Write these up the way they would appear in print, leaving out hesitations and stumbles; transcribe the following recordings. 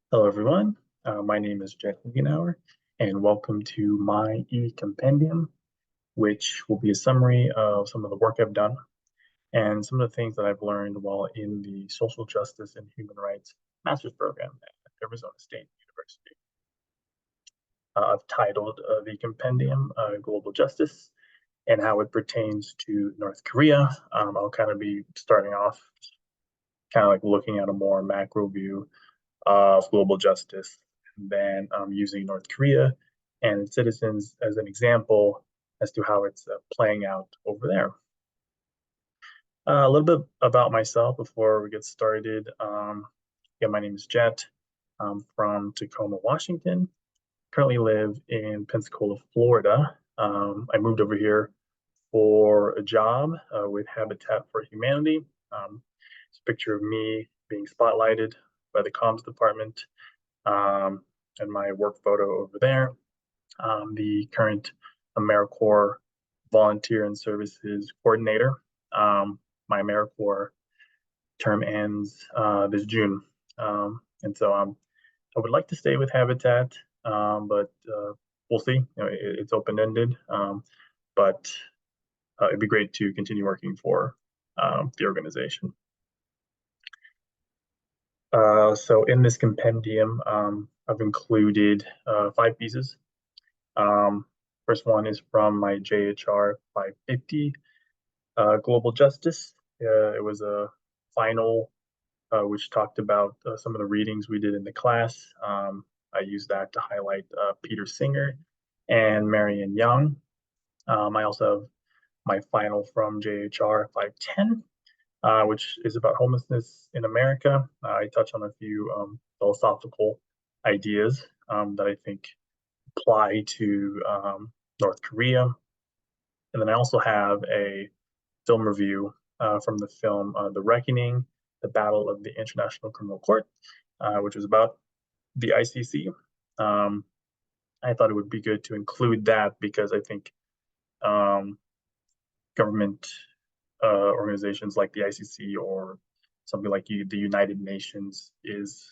Hello, everyone. My name is Jack Liegenauer, and welcome to my E Compendium, which will be a summary of some of the work I've done and some of the things that I've learned while in the Social Justice and Human Rights Master's Program at Arizona State University. I've titled the compendium Global Justice and how it pertains to North Korea. I'll kind of be starting off kind of like looking at a more macro view of global justice, and then using North Korea and its citizens as an example as to how it's playing out over there. A little bit about myself before we get started. Yeah, my name is Jet. I'm from Tacoma, Washington. Currently live in Pensacola, Florida. I moved over here for a job with Habitat for Humanity. It's a picture of me being spotlighted by the comms department, and my work photo over there. The current AmeriCorps Volunteer and Services Coordinator. My AmeriCorps term ends this June, and so I would like to stay with Habitat, but we'll see. It's open-ended, but it'd be great to continue working for the organization. So in this compendium, I've included 5 pieces. Um, First one is from my JHR 550, Global Justice. It was a final which talked about some of the readings we did in the class. I used that to highlight Peter Singer and Marion Young. I also have my final from JHR 510, which is about homelessness in America. I touch on a few philosophical ideas that I think apply to North Korea. And then I also have a film review from the film The Reckoning, The Battle of the International Criminal Court, which was about the ICC. Um, I thought it would be good to include that because I think um, government organizations like the ICC or something like the United Nations is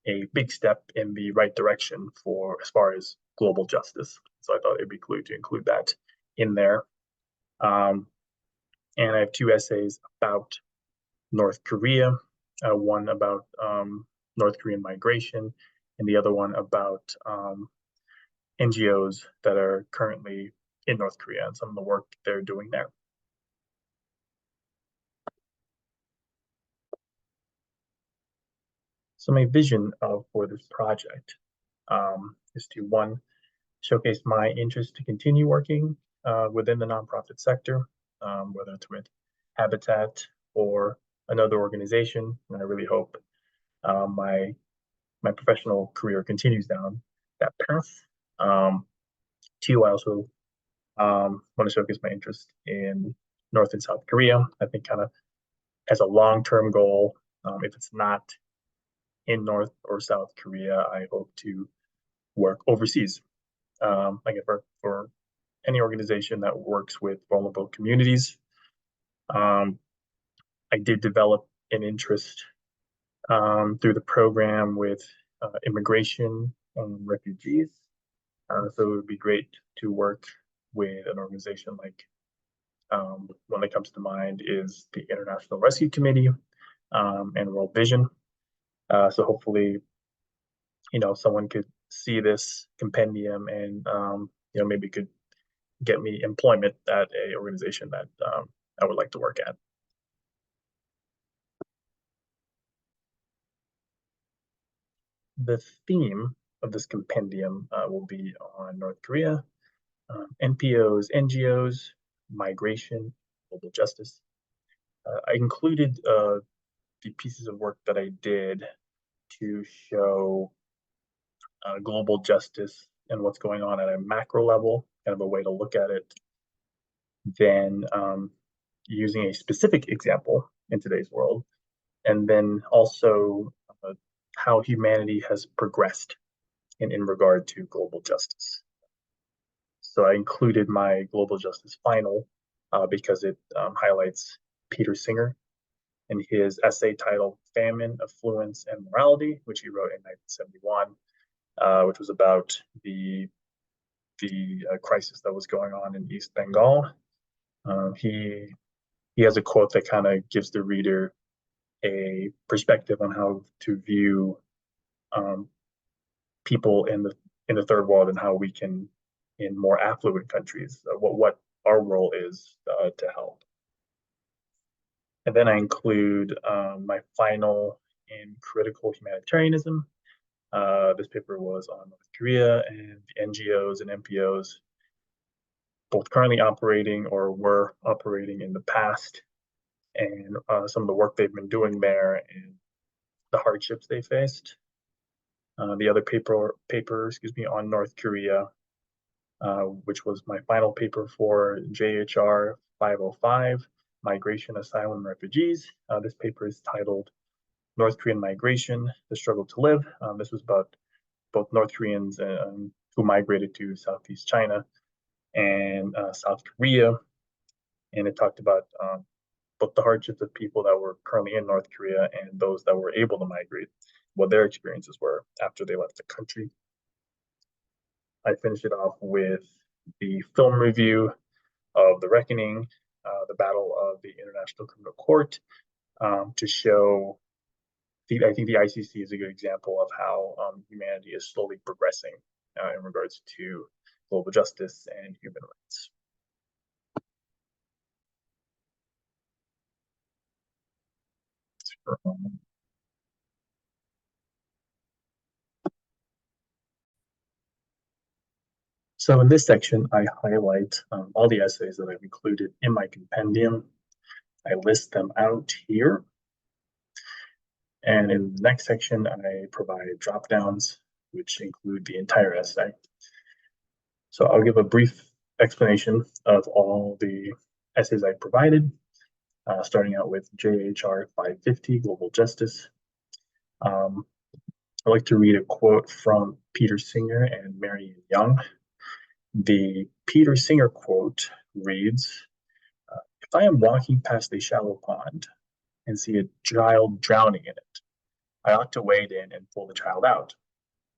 a big step in the right direction for as far as global justice. So I thought it'd be cool to include that in there. Um, and I have 2 essays about North Korea, one about North Korean migration, and the other one about NGOs that are currently in North Korea and some of the work they're doing there. So my vision for this project is to, one, showcase my interest to continue working within the nonprofit sector, whether it's with Habitat or another organization. And I really hope my professional career continues down that path. Um, Two, I also want to showcase my interest in North and South Korea. I think kind of as a long-term goal, if it's not in North or South Korea, I hope to work overseas. Like for any organization that works with vulnerable communities. Um, I did develop an interest through the program with immigration and refugees. So it would be great to work with an organization like one that comes to mind is the International Rescue Committee and World Vision. So hopefully, someone could see this compendium and maybe could get me employment at a organization that I would like to work at. The theme of this compendium will be on North Korea, NPOs, NGOs, migration, global justice. I included the pieces of work that I did to show global justice and what's going on at a macro level, kind of a way to look at it, then using a specific example in today's world, and then also how humanity has progressed in regard to global justice. So I included my global justice final because it highlights Peter Singer in his essay titled Famine, Affluence, and Morality, which he wrote in 1971, which was about the crisis that was going on in East Bengal. He has a quote that kind of gives the reader a perspective on how to view um, people in the third world and how we can, in more affluent countries, what our role is to help. And then I include my final in critical humanitarianism. This paper was on North Korea and the NGOs and NPOs, both currently operating or were operating in the past, and some of the work they've been doing there and the hardships they faced. The other paper, on North Korea, which was my final paper for JHR 505, Migration, Asylum, and Refugees. This paper is titled North Korean Migration, The Struggle to Live. This was about both North Koreans who migrated to Southeast China and South Korea. And it talked about both the hardships of people that were currently in North Korea and those that were able to migrate, what their experiences were after they left the country. I finished it off with the film review of The Reckoning, the Battle of the International Criminal Court, to show, I think the ICC is a good example of how humanity is slowly progressing in regards to global justice and human rights. So in this section, I highlight all the essays that I've included in my compendium. I list them out here. And in the next section, I provide drop downs, which include the entire essay. So I'll give a brief explanation of all the essays I provided, starting out with JHR 550, Global Justice. I'd like to read a quote from Peter Singer and Marion Young. The Peter Singer quote reads, "If I am walking past a shallow pond and see a child drowning in it, I ought to wade in and pull the child out.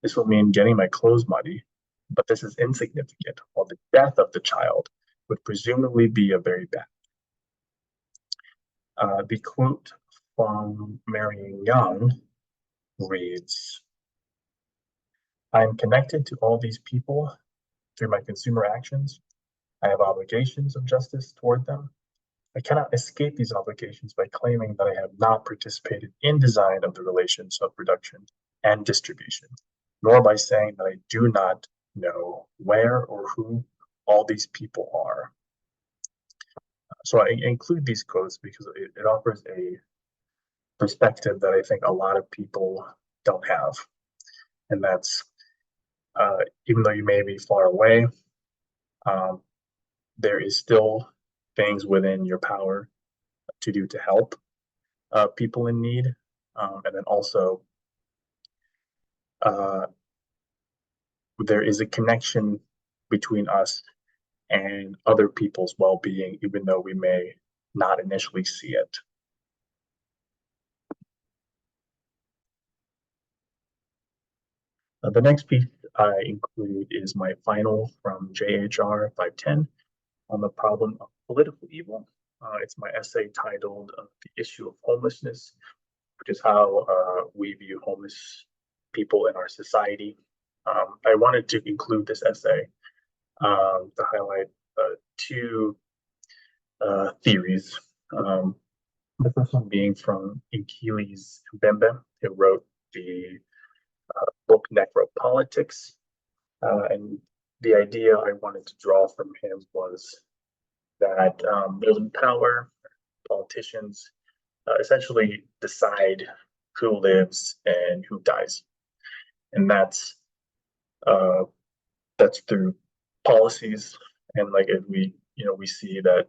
This will mean getting my clothes muddy, but this is insignificant, while the death of the child would presumably be a very bad." The quote from Marion Young reads, "I am connected to all these people through my consumer actions. I have obligations of justice toward them. I cannot escape these obligations by claiming that I have not participated in design of the relations of production and distribution, nor by saying that I do not know where or who all these people are." So I include these quotes because it offers a perspective that I think a lot of people don't have. And that's, even though you may be far away, there is still things within your power to do to help people in need. And then also, there is a connection between us and other people's well-being, even though we may not initially see it. The next piece I include is my final from JHR 510 on the problem of political evil. It's my essay titled The Issue of Homelessness, which is how we view homeless people in our society. I wanted to include this essay to highlight two theories. The first one being from Achilles Mbembe, who wrote the book Necropolitics. And the idea I wanted to draw from him was that those in power, politicians, essentially decide who lives and who dies. And that's through policies. And like if we see that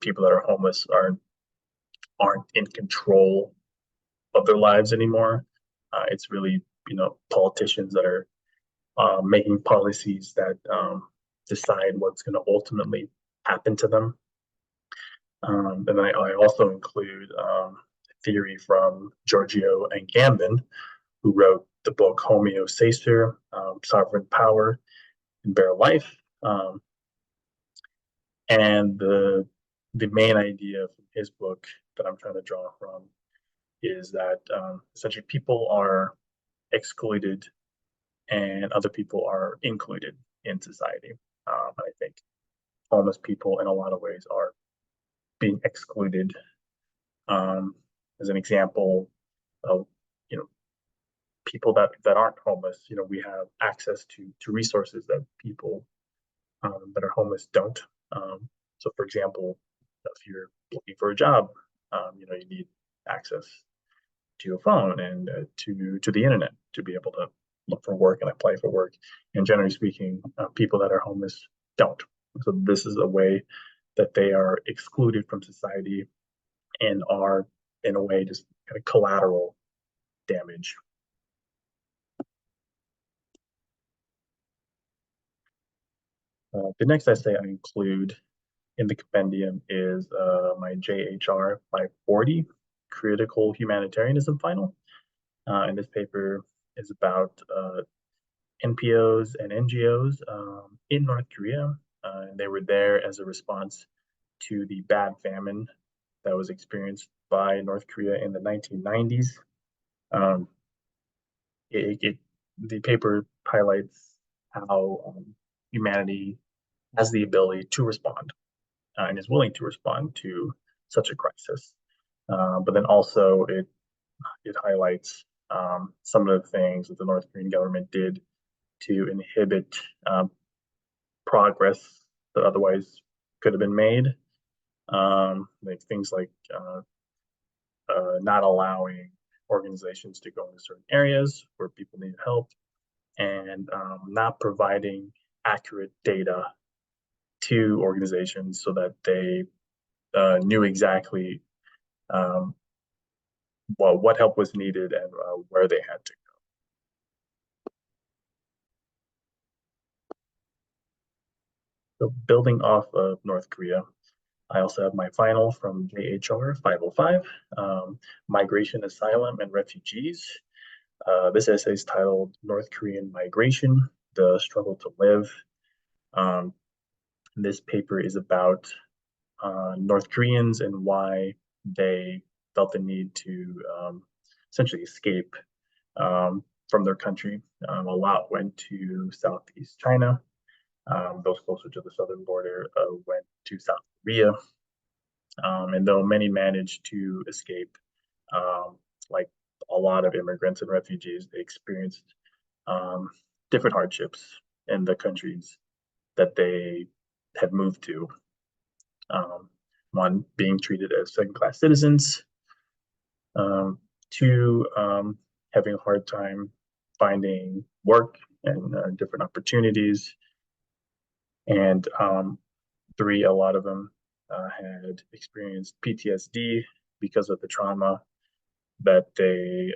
people that are homeless aren't in control of their lives anymore. It's really politicians that are making policies that decide what's going to ultimately happen to them. And then I also include theory from Giorgio and Gambin, who wrote the book Homeostasis, Sovereign Power and Bare Life. And the main idea from his book that I'm trying to draw from is that essentially people are excluded and other people are included in society. I think homeless people in a lot of ways are being excluded. Um, as an example of people that aren't homeless, we have access to resources that people that are homeless don't. Um, so, for example, if you're looking for a job, you need access to your phone and to the internet to be able to look for work and apply for work. And generally speaking, people that are homeless don't. So this is a way that they are excluded from society and are, in a way, just kind of collateral damage. The next essay I include in the compendium is my JHR 540 Critical Humanitarianism Final. And this paper is about NPOs and NGOs in North Korea. And they were there as a response to the bad famine that was experienced by North Korea in the 1990s. Um, the paper highlights how humanity has the ability to respond and is willing to respond to such a crisis. But then also it highlights some of the things that the North Korean government did to inhibit progress that otherwise could have been made. Like things like not allowing organizations to go into certain areas where people need help and not providing accurate data to organizations so that they knew exactly um, what help was needed and where they had to. So building off of North Korea, I also have my final from JHR 505, Migration, Asylum, and Refugees. This essay is titled North Korean Migration, The Struggle to Live. Um, this paper is about North Koreans and why they felt the need to essentially escape from their country. A lot went to Southeast China. Those closer to the southern border went to South Korea. And though many managed to escape, um, like a lot of immigrants and refugees, they experienced um, different hardships in the countries that they had moved to. Um, one, being treated as second class citizens, two, having a hard time finding work and different opportunities, and three, a lot of them had experienced PTSD because of the trauma that they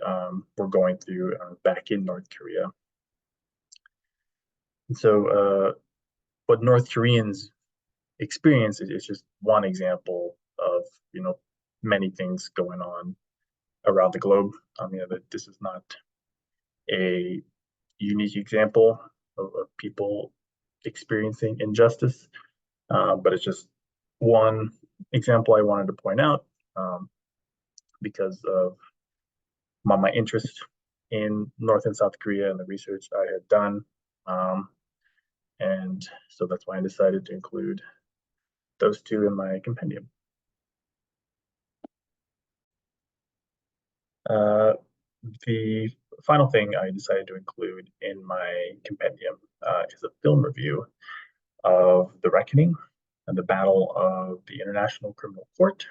were going through back in North Korea. And so, what North Koreans experience is just one example of many things going on around the globe. That this is not a unique example of people experiencing injustice, but it's just one example I wanted to point out because of my interest in North and South Korea and the research I had done. Um, and so that's why I decided to include those two in my compendium. Uh, the final thing I decided to include in my compendium is a film review of The Reckoning and the Battle of the International Criminal Court,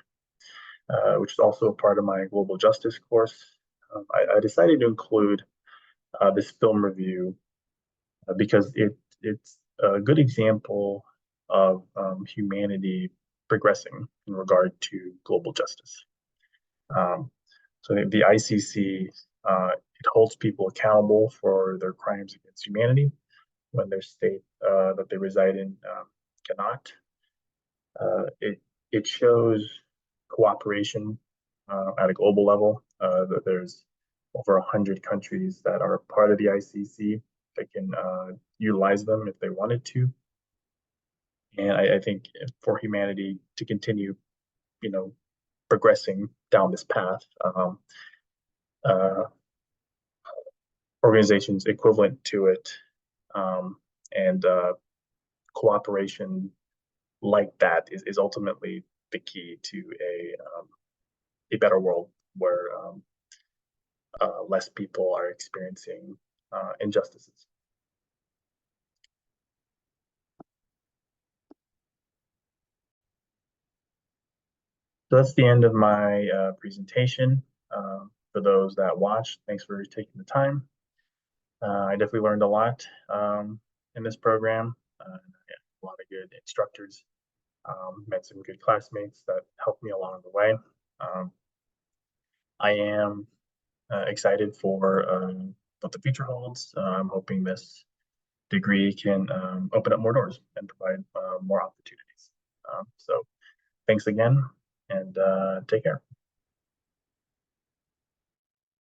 which is also a part of my global justice course. I decided to include this film review because it's a good example of humanity progressing in regard to global justice. Um, so the ICC it holds people accountable for their crimes against humanity when their state that they reside in cannot. It it shows cooperation at a global level. There's over 100 countries that are part of the ICC that can utilize them if they wanted to. And I think for humanity to continue, you know, progressing down this path, uh, organizations equivalent to it and cooperation like that is ultimately the key to a better world where less people are experiencing injustices. So that's the end of my presentation. For those that watched, thanks for taking the time. I definitely learned a lot in this program. Yeah, a lot of good instructors, met some good classmates that helped me along the way. I am excited for what the future holds. I'm hoping this degree can open up more doors and provide more opportunities. So thanks again and take care.